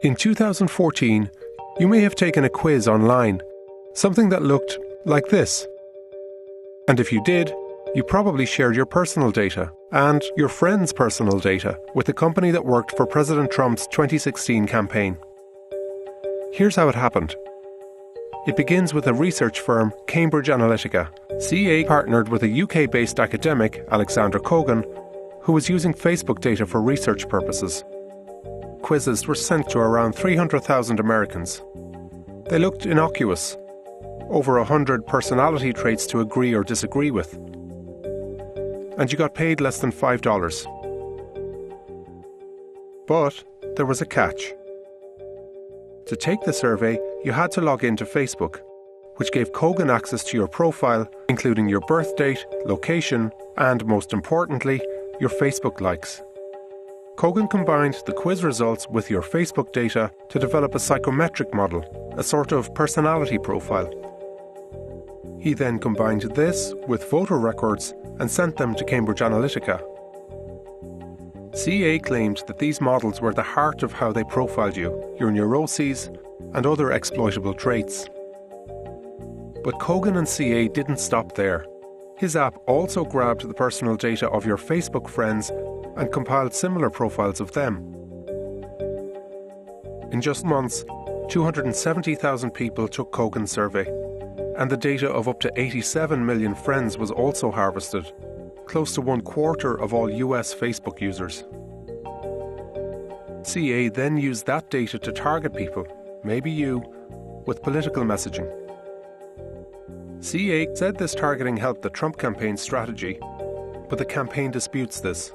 In 2014, you may have taken a quiz online, something that looked like this. And if you did, you probably shared your personal data and your friends' personal data with the company that worked for President Trump's 2016 campaign. Here's how it happened. It begins with a research firm, Cambridge Analytica. CA partnered with a UK-based academic, Alexander Kogan, who was using Facebook data for research purposes. Quizzes were sent to around 300,000 Americans. They looked innocuous. Over 100 personality traits to agree or disagree with. And you got paid less than $5. But there was a catch. To take the survey, you had to log into Facebook, which gave Kogan access to your profile, including your birth date, location, and most importantly, your Facebook likes. Kogan combined the quiz results with your Facebook data to develop a psychometric model, a sort of personality profile. He then combined this with voter records and sent them to Cambridge Analytica. CA claimed that these models were the heart of how they profiled you, your neuroses, and other exploitable traits. But Kogan and CA didn't stop there. His app also grabbed the personal data of your Facebook friends and compiled similar profiles of them. In just months, 270,000 people took Kogan's survey, and the data of up to 87 million friends was also harvested, close to 1/4 of all US Facebook users. CA then used that data to target people, maybe you, with political messaging. CA said this targeting helped the Trump campaign strategy, but the campaign disputes this.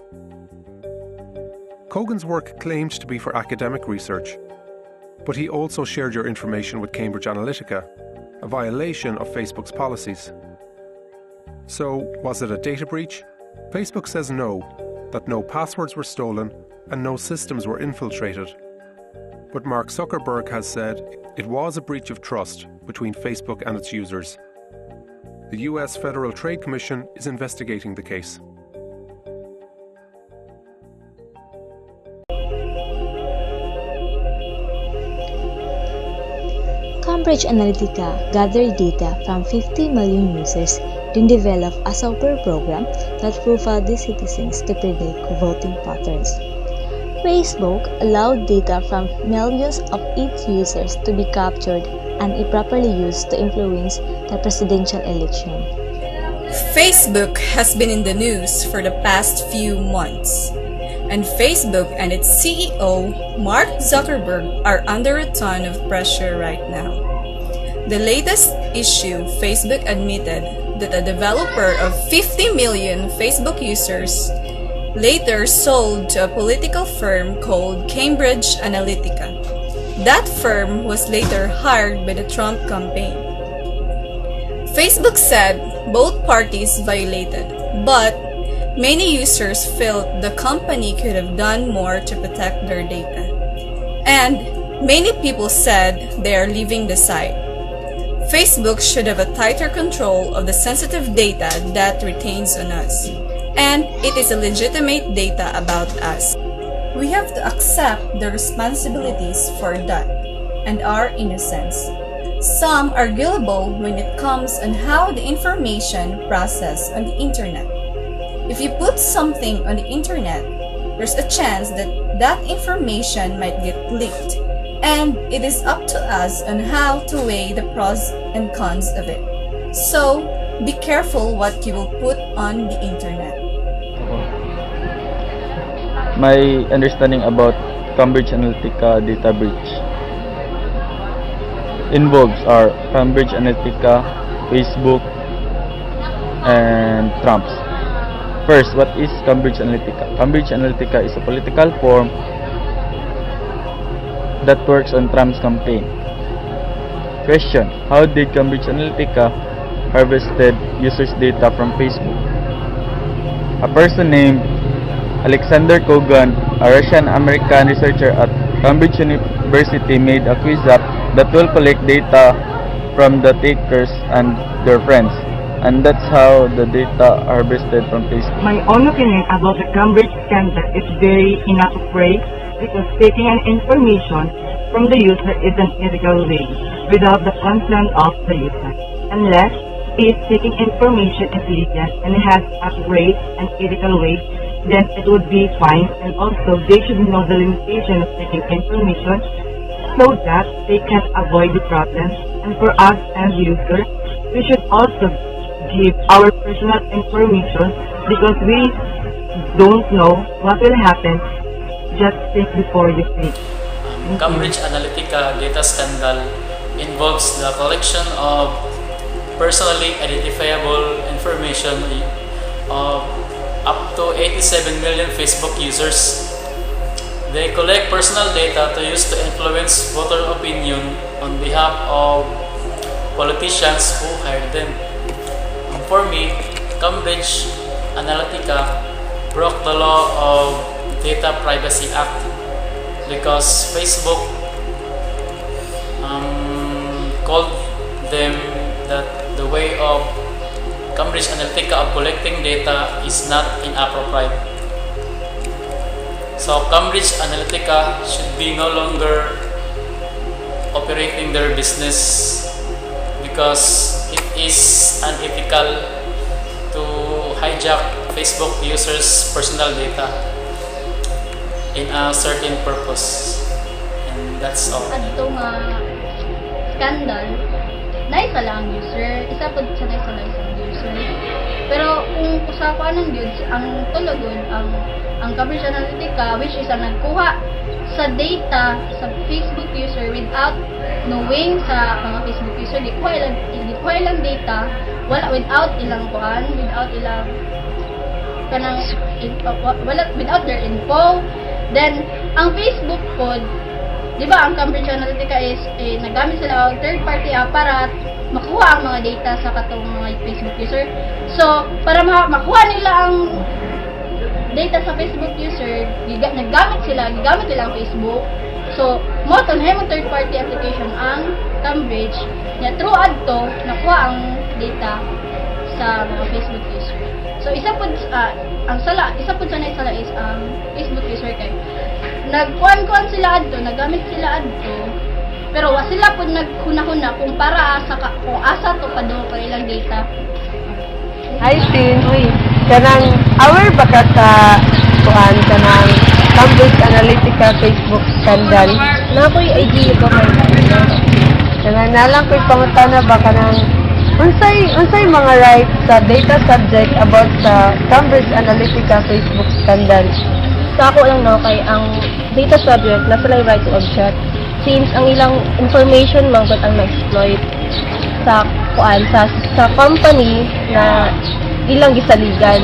Kogan's work claimed to be for academic research, but he also shared your information with Cambridge Analytica, a violation of Facebook's policies. So, was it a data breach? Facebook says no, that no passwords were stolen and no systems were infiltrated. But Mark Zuckerberg has said it was a breach of trust between Facebook and its users. The US Federal Trade Commission is investigating the case. Cambridge Analytica gathered data from 50 million users, then developed a software program that profiled these citizens to predict voting patterns. Facebook allowed data from millions of its users to be captured and improperly used to influence the presidential election. Facebook has been in the news for the past few months, and Facebook and its CEO, Mark Zuckerberg, are under a ton of pressure right now. The latest issue, Facebook admitted that a developer of 50 million Facebook users later sold to a political firm called Cambridge Analytica. That firm was later hired by the Trump campaign. Facebook said both parties violated, but many users felt the company could have done more to protect their data. And many people said they are leaving the site. Facebook should have a tighter control of the sensitive data that retains on us, and it is a legitimate data about us. We have to accept the responsibilities for that and our innocence. Some are gullible when it comes on how the information processed on the internet. If you put something on the internet, there's a chance that that information might get leaked, and it is up to us on how to weigh the pros and cons of it. So, be careful what you will put on the internet. My understanding about Cambridge Analytica data breach involves are Cambridge Analytica, Facebook, and Trump's. First, what is Cambridge Analytica? Cambridge Analytica is a political firm that works on Trump's campaign. Question: how did Cambridge Analytica harvested users' data from Facebook? A person named Alexander Kogan, a Russian-American researcher at Cambridge University, made a quiz app that will collect data from the takers and their friends, and that's how the data harvested from Facebook. My own opinion about the Cambridge scandal is very inappropriate because taking an information from the user is an ethical way without the consent of the user. Unless he is seeking information intelligent and has a great and ethical way, then it would be fine, and also they should know the limitation of taking information so that they can avoid the problems. And for us as users, we should also give our personal information because we don't know what will happen. Just think before you click. Cambridge Analytica data scandal involves the collection of personally identifiable information of up to 87 million Facebook users. They collect personal data to use to influence voter opinion on behalf of politicians who hired them. For me, Cambridge Analytica broke the law of Data Privacy Act because Facebook called them that the way of Cambridge Analytica of collecting data is not inappropriate. So Cambridge Analytica should be no longer operating their business because it is unethical to hijack Facebook users' personal data in a certain purpose. And that's all. Adto nga scandal, naisa lang user, isa po sa naisa isang user. Pero kung usapan ng yun, ang tulugon, ang Cambridge Analytica, which is ang nagkuha sa data sa Facebook user without knowing sa mga Facebook user, di kuha ilang data, wala without ilang kuhan, without ilang kanang without their info. Then ang Facebook pod, di ba, ang Cambridge Analytica is nagamit sila ang third party para makuha ang mga data sa katong mga Facebook user. So para makuha nila ang data sa Facebook user, gigamit nila ang Facebook. So mo to na third party application ang Cambridge na through adto nakuha ang data sa mga Facebook user. So isa po sa naisala is ang Facebook user kay nagkuan sila adto, nagamit sila adto, pero wa sila po naghuna-huna kung para kung asa to pa do pa ilang data. Hi Tin, kanang aware ba ka sa kuan kanang Cambridge Analytica Facebook scandal? Na ko'y idea ba kayo? Kanang nalang ko'y pangutana ba kanang unsay mga rights sa data subject about sa Cambridge Analytica Facebook scandal? Sa ako lang no, kay ang data subject nasa lang right to object since ang ilang information manggot ang na-exploit sa kuan sa company na ilang gisaligan.